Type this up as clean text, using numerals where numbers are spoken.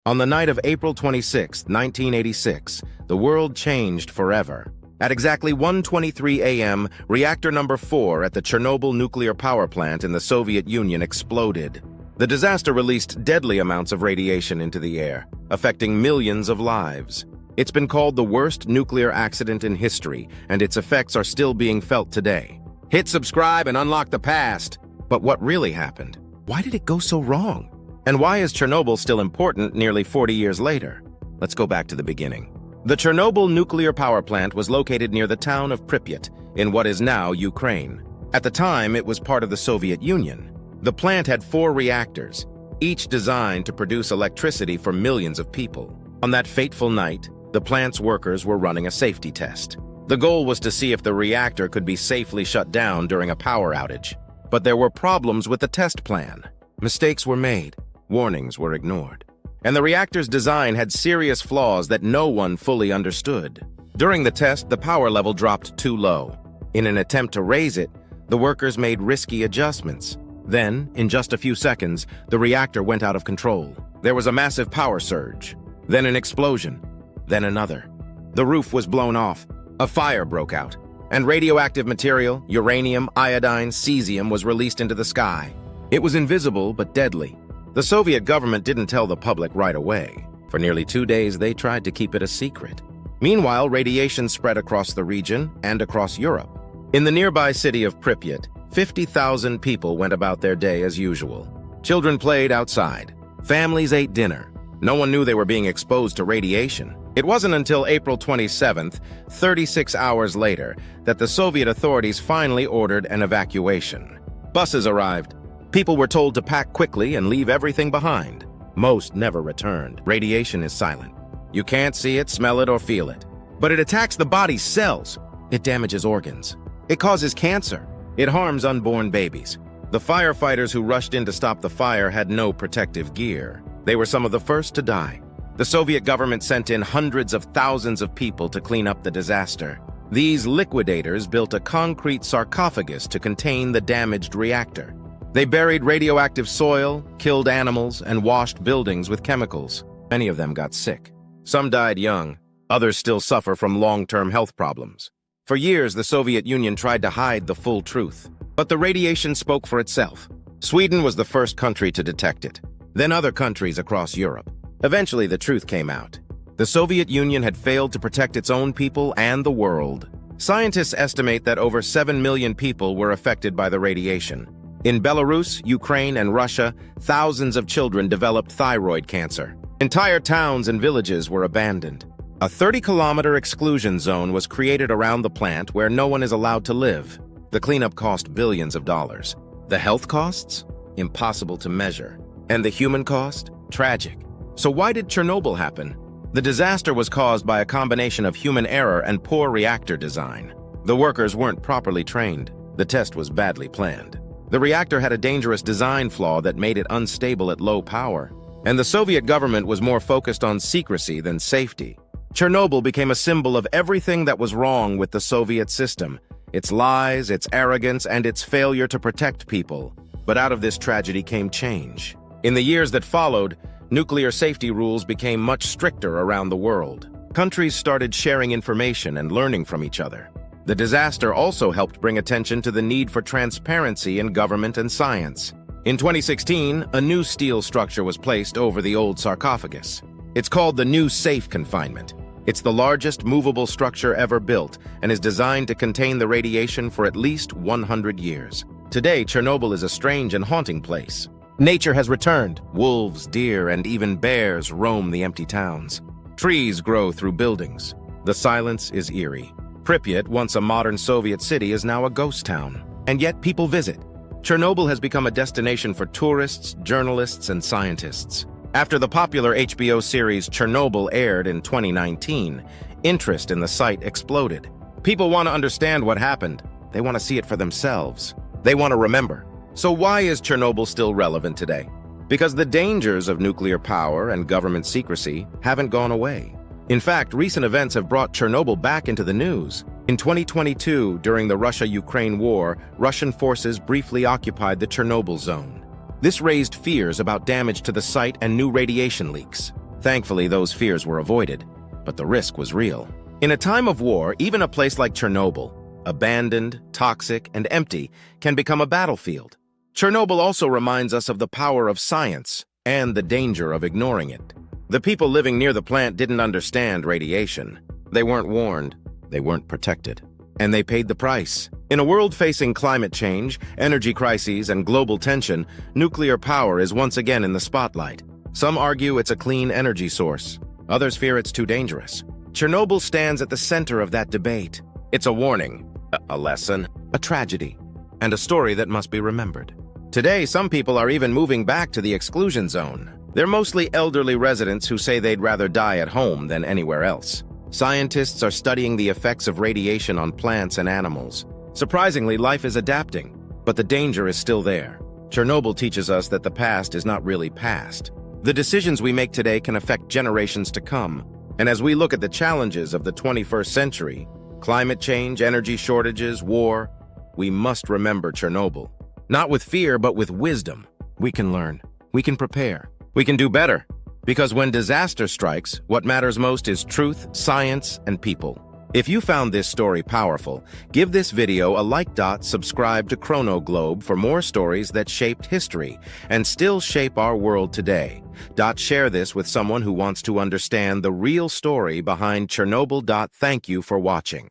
On the night of April 26, 1986, the world changed forever. At exactly 1:23 a.m., Reactor Number 4 at the Chernobyl Nuclear Power Plant in the Soviet Union exploded. The disaster released deadly amounts of radiation into the air, affecting millions of lives. It's been called the worst nuclear accident in history, and its effects are still being felt today. Hit subscribe and unlock the past. But what really happened? Why did it go so wrong? And why is Chernobyl still important nearly 40 years later? Let's go back to the beginning. The Chernobyl Nuclear Power Plant was located near the town of Pripyat, in what is now Ukraine. At the time, it was part of the Soviet Union. The plant had 4 reactors, each designed to produce electricity for millions of people. On that fateful night, the plant's workers were running a safety test. The goal was to see if the reactor could be safely shut down during a power outage. But there were problems with the test plan. Mistakes were made, warnings were ignored, and the reactor's design had serious flaws that no one fully understood. During the test, the power level dropped too low. In an attempt to raise it, the workers made risky adjustments. Then, in just a few seconds, the reactor went out of control. There was a massive power surge, then an explosion, then another. The roof was blown off, a fire broke out, and radioactive material, uranium, iodine, cesium, was released into the sky. It was invisible but deadly. The Soviet government didn't tell the public right away. For nearly 2 days, they tried to keep it a secret. Meanwhile, radiation spread across the region and across Europe. In the nearby city of Pripyat, 50,000 people went about their day as usual. Children played outside. Families ate dinner. No one knew they were being exposed to radiation. It wasn't until April 27th, 36 hours later, that the Soviet authorities finally ordered an evacuation. Buses arrived. People were told to pack quickly and leave everything behind. Most never returned. Radiation is silent. You can't see it, smell it, or feel it. But it attacks the body's cells. It damages organs. It causes cancer. It harms unborn babies. The firefighters who rushed in to stop the fire had no protective gear. They were some of the first to die. The Soviet government sent in hundreds of thousands of people to clean up the disaster. These liquidators built a concrete sarcophagus to contain the damaged reactor. They buried radioactive soil, killed animals, and washed buildings with chemicals. Many of them got sick. Some died young. Others still suffer from long-term health problems. For years, the Soviet Union tried to hide the full truth. But the radiation spoke for itself. Sweden was the first country to detect it. Then other countries across Europe. Eventually, the truth came out. The Soviet Union had failed to protect its own people and the world. Scientists estimate that over 7 million people were affected by the radiation. In Belarus, Ukraine, and Russia, thousands of children developed thyroid cancer. Entire towns and villages were abandoned. A 30-kilometer exclusion zone was created around the plant where no one is allowed to live. The cleanup cost billions of dollars. The health costs? Impossible to measure. And the human cost? Tragic. So why did Chernobyl happen? The disaster was caused by a combination of human error and poor reactor design. The workers weren't properly trained. The test was badly planned. The reactor had a dangerous design flaw that made it unstable at low power. And the Soviet government was more focused on secrecy than safety. Chernobyl became a symbol of everything that was wrong with the Soviet system. Its lies, its arrogance, and its failure to protect people. But out of this tragedy came change. In the years that followed, nuclear safety rules became much stricter around the world. Countries started sharing information and learning from each other. The disaster also helped bring attention to the need for transparency in government and science. In 2016, a new steel structure was placed over the old sarcophagus. It's called the New Safe Confinement. It's the largest movable structure ever built and is designed to contain the radiation for at least 100 years. Today, Chernobyl is a strange and haunting place. Nature has returned. Wolves, deer, and even bears roam the empty towns. Trees grow through buildings. The silence is eerie. Pripyat, once a modern Soviet city, is now a ghost town. And yet people visit. Chernobyl has become a destination for tourists, journalists, and scientists. After the popular HBO series Chernobyl aired in 2019, interest in the site exploded. People want to understand what happened. They want to see it for themselves. They want to remember. So why is Chernobyl still relevant today? Because the dangers of nuclear power and government secrecy haven't gone away. In fact, recent events have brought Chernobyl back into the news. In 2022, during the Russia-Ukraine war, Russian forces briefly occupied the Chernobyl zone. This raised fears about damage to the site and new radiation leaks. Thankfully, those fears were avoided, but the risk was real. In a time of war, even a place like Chernobyl, abandoned, toxic, and empty, can become a battlefield. Chernobyl also reminds us of the power of science and the danger of ignoring it. The people living near the plant didn't understand radiation. They weren't warned, they weren't protected, and they paid the price. In a world facing climate change, energy crises, and global tension, nuclear power is once again in the spotlight. Some argue it's a clean energy source. Others fear it's too dangerous. Chernobyl stands at the center of that debate. It's a warning, a lesson, a tragedy, and a story that must be remembered. Today, some people are even moving back to the exclusion zone. They're mostly elderly residents who say they'd rather die at home than anywhere else. Scientists are studying the effects of radiation on plants and animals. Surprisingly, life is adapting, but the danger is still there. Chernobyl teaches us that the past is not really past. The decisions we make today can affect generations to come. And as we look at the challenges of the 21st century, climate change, energy shortages, war, we must remember Chernobyl. Not with fear, but with wisdom. We can learn. We can prepare. We can do better. Because when disaster strikes, what matters most is truth, science, and people. If you found this story powerful, give this video a like. Subscribe to Chrono Globe for more stories that shaped history and still shape our world today. Share this with someone who wants to understand the real story behind Chernobyl. Thank you for watching.